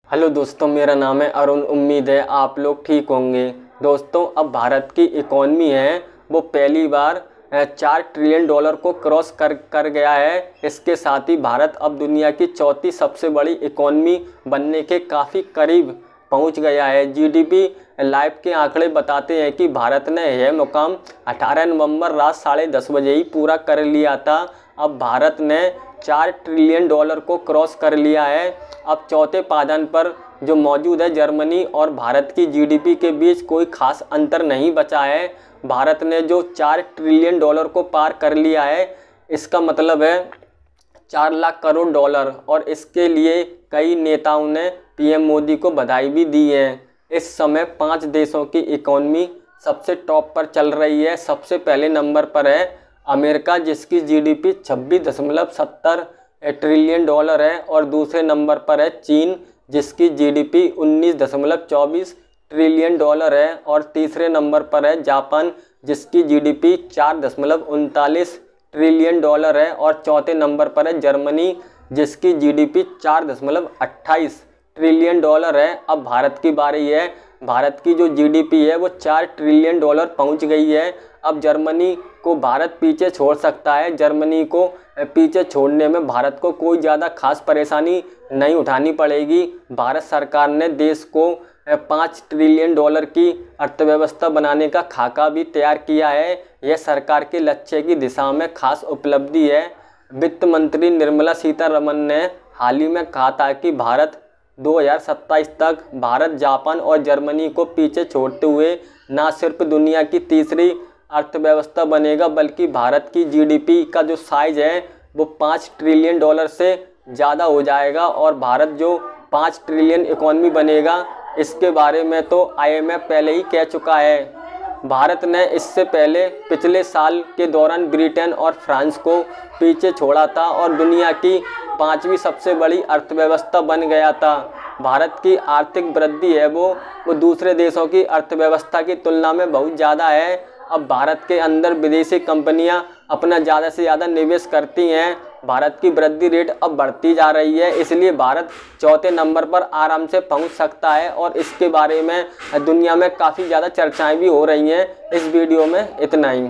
Hello दोस्तों, मेरा नाम है अरुण। उम्मीद है आप लोग ठीक होंगे। दोस्तों, अब भारत की इकॉनमी है वो पहली बार 4 ट्रिलियन डॉलर को क्रॉस कर गया है। इसके साथ ही भारत अब दुनिया की चौथी सबसे बड़ी इकॉनमी बनने के काफ़ी करीब पहुंच गया है। जीडीपी लाइव के आंकड़े बताते हैं कि भारत ने यह मुकाम 18 नवंबर रात 10:30 बजे ही पूरा कर लिया था। अब भारत ने 4 ट्रिलियन डॉलर को क्रॉस कर लिया है। अब चौथे पायदान पर जो मौजूद है जर्मनी और भारत की जीडीपी के बीच कोई खास अंतर नहीं बचा है। भारत ने जो 4 ट्रिलियन डॉलर को पार कर लिया है, इसका मतलब है 4 लाख करोड़ डॉलर। और इसके लिए कई नेताओं ने पीएम मोदी को बधाई भी दी है। इस समय 5 देशों की इकॉनमी सबसे टॉप पर चल रही है। सबसे पहले नंबर पर है अमेरिका, जिसकी जीडीपी 26.70 ट्रिलियन डॉलर है। और दूसरे नंबर पर है चीन, जिसकी जीडीपी 19.24 ट्रिलियन डॉलर है। और तीसरे नंबर पर है जापान, जिसकी जीडीपी 4.39 ट्रिलियन डॉलर है। और चौथे नंबर पर है जर्मनी, जिसकी जीडीपी 4.28 ट्रिलियन डॉलर है। अब भारत की बारी है। भारत की जो जीडीपी है वो 4 ट्रिलियन डॉलर पहुंच गई है। अब जर्मनी को भारत पीछे छोड़ सकता है। जर्मनी को पीछे छोड़ने में भारत को कोई ज़्यादा खास परेशानी नहीं उठानी पड़ेगी। भारत सरकार ने देश को 5 ट्रिलियन डॉलर की अर्थव्यवस्था बनाने का खाका भी तैयार किया है। यह सरकार के लक्ष्य की दिशा में खास उपलब्धि है। वित्त मंत्री निर्मला सीतारमण ने हाल ही में कहा था कि भारत 2027 तक भारत, जापान और जर्मनी को पीछे छोड़ते हुए न सिर्फ दुनिया की तीसरी अर्थव्यवस्था बनेगा, बल्कि भारत की जीडीपी का जो साइज है वो 5 ट्रिलियन डॉलर से ज़्यादा हो जाएगा। और भारत जो 5 ट्रिलियन इकॉनमी बनेगा, इसके बारे में तो आईएमएफ पहले ही कह चुका है। भारत ने इससे पहले पिछले साल के दौरान ब्रिटेन और फ्रांस को पीछे छोड़ा था और दुनिया की 5वीं सबसे बड़ी अर्थव्यवस्था बन गया था। भारत की आर्थिक वृद्धि है वो दूसरे देशों की अर्थव्यवस्था की तुलना में बहुत ज़्यादा है। अब भारत के अंदर विदेशी कंपनियां अपना ज़्यादा से ज़्यादा निवेश करती हैं। भारत की वृद्धि रेट अब बढ़ती जा रही है, इसलिए भारत चौथे नंबर पर आराम से पहुंच सकता है। और इसके बारे में दुनिया में काफ़ी ज़्यादा चर्चाएं भी हो रही हैं। इस वीडियो में इतना ही।